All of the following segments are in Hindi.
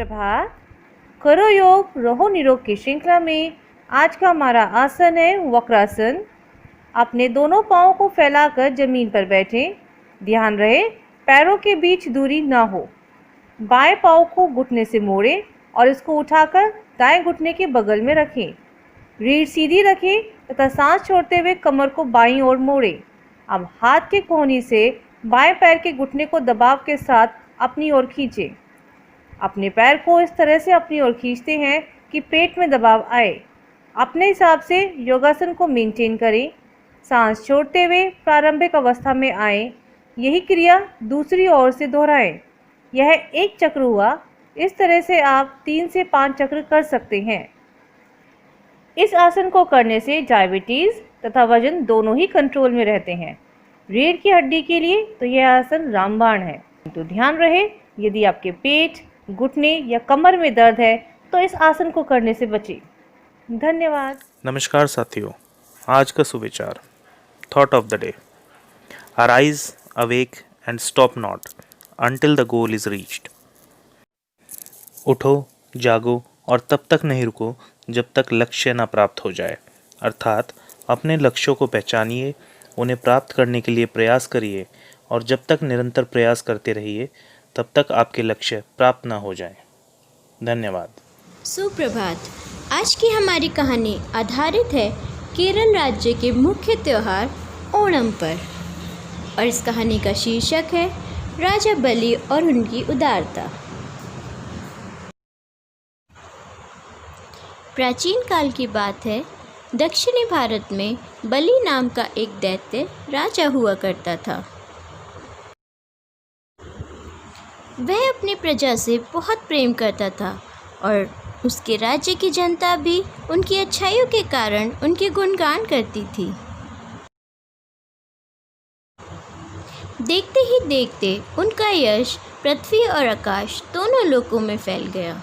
सुप्रभात। करो योग रहो निरोग की श्रृंखला में आज का हमारा आसन है वक्रासन। अपने दोनों पाँव को फैलाकर जमीन पर बैठें। ध्यान रहे पैरों के बीच दूरी ना हो। बाएं पाँव को घुटने से मोड़ें और इसको उठाकर दाएं घुटने के बगल में रखें। रीढ़ सीधी रखें तथा सांस छोड़ते हुए कमर को बाईं ओर मोड़ें। अब हाथ के कोहनी से बाएं पैर के घुटने को दबाव के साथ अपनी ओर खींचें। अपने पैर को इस तरह से अपनी ओर खींचते हैं कि पेट में दबाव आए। अपने हिसाब से योगासन को मेंटेन करें। सांस छोड़ते हुए प्रारंभिक अवस्था में आएं। यही क्रिया दूसरी ओर से दोहराएं। यह एक चक्र हुआ। इस तरह से आप 3 से 5 चक्र कर सकते हैं। इस आसन को करने से डायबिटीज़ तथा वजन दोनों ही कंट्रोल में रहते हैं। रीढ़ की हड्डी के लिए तो यह आसन रामबाण है। तो ध्यान रहे यदि आपके पेट, घुटने या कमर में दर्द है तो इस आसन को करने से बचें। धन्यवाद। नमस्कार साथियों, आज का सुविचार thought of the day. Arise, awake and stop not until the goal is reached. उठो, जागो और तब तक नहीं रुको जब तक लक्ष्य न प्राप्त हो जाए। अर्थात अपने लक्ष्यों को पहचानिए, उन्हें प्राप्त करने के लिए प्रयास करिए और जब तक निरंतर प्रयास करते रहिए तब तक आपके लक्ष्य प्राप्त न हो जाएं। धन्यवाद। सुप्रभात। आज की हमारी कहानी आधारित है केरल राज्य के मुख्य त्यौहार ओणम पर और इस कहानी का शीर्षक है राजा बलि और उनकी उदारता। प्राचीन काल की बात है। दक्षिणी भारत में बलि नाम का एक दैत्य राजा हुआ करता था। वह अपनी प्रजा से बहुत प्रेम करता था और उसके राज्य की जनता भी उनकी अच्छाइयों के कारण उनके गुणगान करती थी। देखते ही देखते उनका यश पृथ्वी और आकाश दोनों लोकों में फैल गया।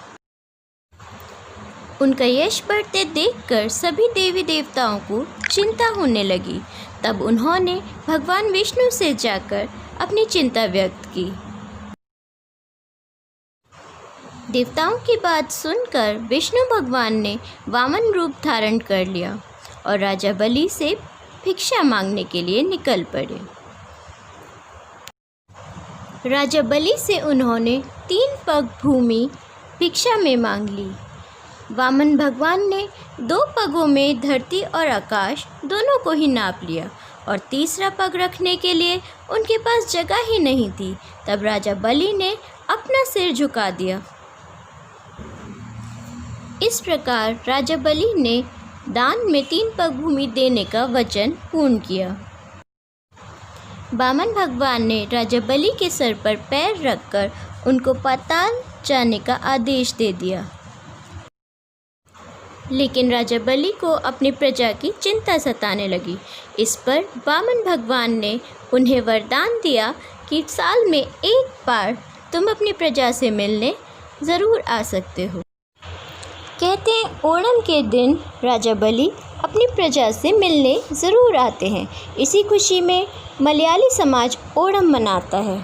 उनका यश बढ़ते देखकर सभी देवी देवताओं को चिंता होने लगी। तब उन्होंने भगवान विष्णु से जाकर अपनी चिंता व्यक्त की। देवताओं की बात सुनकर विष्णु भगवान ने वामन रूप धारण कर लिया और राजा बलि से भिक्षा मांगने के लिए निकल पड़े। राजा बलि से उन्होंने 3 पग भूमि भिक्षा में मांग ली। वामन भगवान ने 2 पगों में धरती और आकाश दोनों को ही नाप लिया और तीसरा पग रखने के लिए उनके पास जगह ही नहीं थी। तब राजा बलि ने अपना सिर झुका दिया। इस प्रकार राजा बलि ने दान में 3 पग भूमि देने का वचन पूर्ण किया। वामन भगवान ने राजा बलि के सर पर पैर रखकर उनको पाताल जाने का आदेश दे दिया। लेकिन राजा बलि को अपनी प्रजा की चिंता सताने लगी। इस पर वामन भगवान ने उन्हें वरदान दिया कि साल में 1 बार तुम अपनी प्रजा से मिलने ज़रूर आ सकते हो। कहते हैं ओणम के दिन राजा बलि अपनी प्रजा से मिलने ज़रूर आते हैं। इसी खुशी में मलयाली समाज ओणम मनाता है।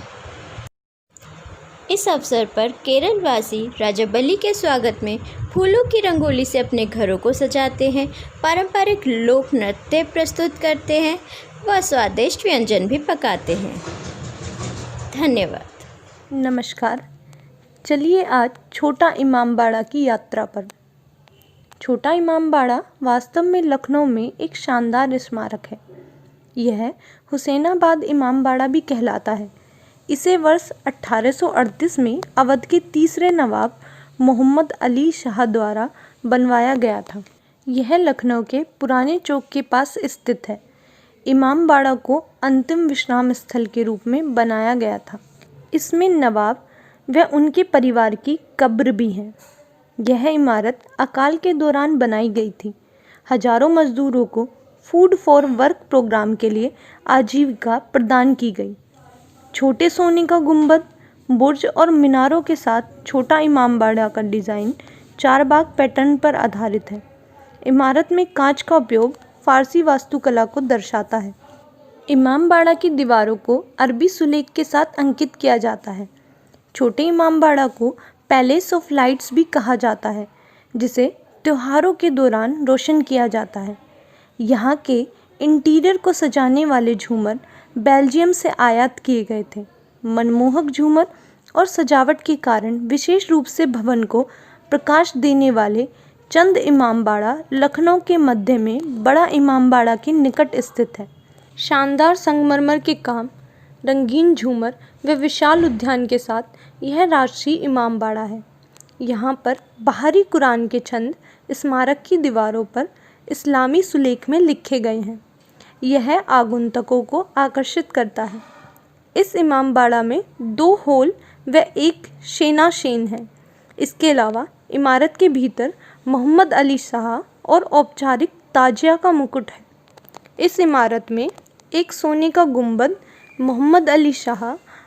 इस अवसर पर केरलवासी राजा बलि के स्वागत में फूलों की रंगोली से अपने घरों को सजाते हैं, पारंपरिक लोक नृत्य प्रस्तुत करते हैं व स्वादिष्ट व्यंजन भी पकाते हैं। धन्यवाद। नमस्कार। चलिए आज छोटा इमामबाड़ा की यात्रा पर। छोटा इमामबाड़ा वास्तव में लखनऊ में एक शानदार स्मारक है। यह हुसैनाबाद इमामबाड़ा भी कहलाता है। इसे वर्ष 1838 में अवध के तीसरे नवाब मोहम्मद अली शाह द्वारा बनवाया गया था। यह लखनऊ के पुराने चौक के पास स्थित है। इमामबाड़ा को अंतिम विश्राम स्थल के रूप में बनाया गया था। इसमें नवाब व उनके परिवार की कब्र भी है। यह इमारत अकाल के दौरान बनाई गई थी। हजारों मजदूरों को फूड फॉर वर्क प्रोग्राम के लिए आजीविका प्रदान की गई। छोटे सोने का गुंबद, बुर्ज और मीनारों के साथ छोटा इमामबाड़ा का डिज़ाइन 4 बाग पैटर्न पर आधारित है। इमारत में कांच का उपयोग फारसी वास्तुकला को दर्शाता है। इमामबाड़ा की दीवारों को अरबी सुलेख के साथ अंकित किया जाता है। छोटे इमामबाड़ा को पैलेस ऑफ लाइट्स भी कहा जाता है, जिसे त्योहारों के दौरान रोशन किया जाता है। यहाँ के इंटीरियर को सजाने वाले झूमर बेल्जियम से आयात किए गए थे। मनमोहक झूमर और सजावट के कारण विशेष रूप से भवन को प्रकाश देने वाले चंद इमामबाड़ा लखनऊ के मध्य में बड़ा इमामबाड़ा के निकट स्थित है। शानदार संगमरमर के काम, रंगीन झूमर व विशाल उद्यान के साथ यह राजसी इमामबाड़ा है। यहाँ पर बाहरी कुरान के छंद स्मारक की दीवारों पर इस्लामी सुलेख में लिखे गए हैं। यह आगंतुकों को आकर्षित करता है। इस इमामबाड़ा में 2 हॉल व एक शेनाशेन है। इसके अलावा इमारत के भीतर मोहम्मद अली शाह और औपचारिक ताजिया का मुकुट है। इस इमारत में एक सोने का गुंबद, मोहम्मद अली शाह,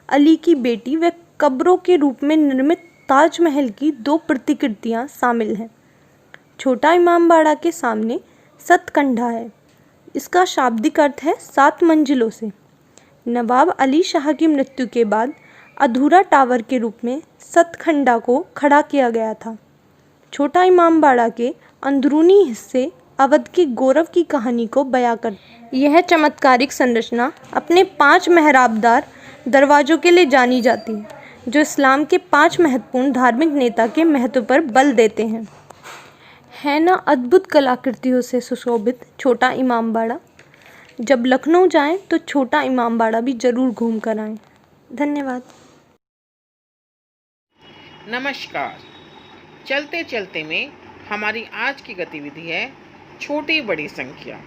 अली की बेटी व कब्रों के रूप में निर्मित ताजमहल की 2 प्रतिकृतियां शामिल हैं। छोटा इमामबाड़ा के सामने सतकंडा है। इसका शाब्दिक अर्थ है 7 मंजिलों से। नवाब अली शाह की मृत्यु के बाद अधूरा टावर के रूप में सतखंडा को खड़ा किया गया था। छोटा इमामबाड़ा के अंदरूनी हिस्से अवध के गौरव की कहानी को बयां कर। यह चमत्कारिक संरचना अपने 5 मेहराबदार दरवाज़ों के लिए जानी जाती है, जो इस्लाम के 5 महत्वपूर्ण धार्मिक नेता के महत्व पर बल देते हैं। है ना अद्भुत कलाकृतियों से सुशोभित छोटा इमामबाड़ा। जब लखनऊ जाएं तो छोटा इमामबाड़ा भी ज़रूर घूम कर आएँ। धन्यवाद। नमस्कार। चलते चलते में हमारी आज की गतिविधि है छोटी बड़ी संख्या।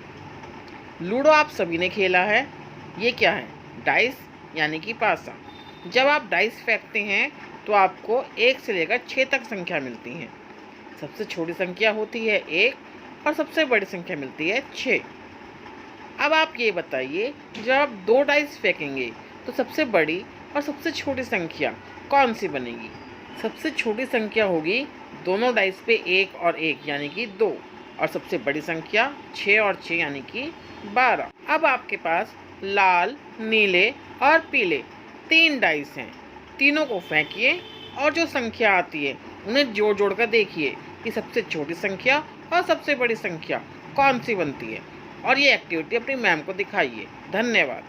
लूडो आप सभी ने खेला है। ये क्या है? डाइस यानी कि पासा। जब आप डाइस फेंकते हैं तो आपको 1 से लेकर 6 तक संख्या मिलती हैं। सबसे छोटी संख्या होती है 1 और सबसे बड़ी संख्या मिलती है 6। अब आप ये बताइए, जब आप 2 डाइस फेंकेंगे तो सबसे बड़ी और सबसे छोटी संख्या कौन सी बनेगी? सबसे छोटी संख्या होगी दोनों डाइस पे 1 और 1 यानी कि 2, और सबसे बड़ी संख्या 6 और 6 यानी कि 12। अब आपके पास लाल, नीले और पीले 3 डाइस हैं। तीनों को फेंकिए और जो संख्या आती है उन्हें जोड़ जोड़ कर देखिए कि सबसे छोटी संख्या और सबसे बड़ी संख्या कौन सी बनती है, और ये एक्टिविटी अपनी मैम को दिखाइए। धन्यवाद।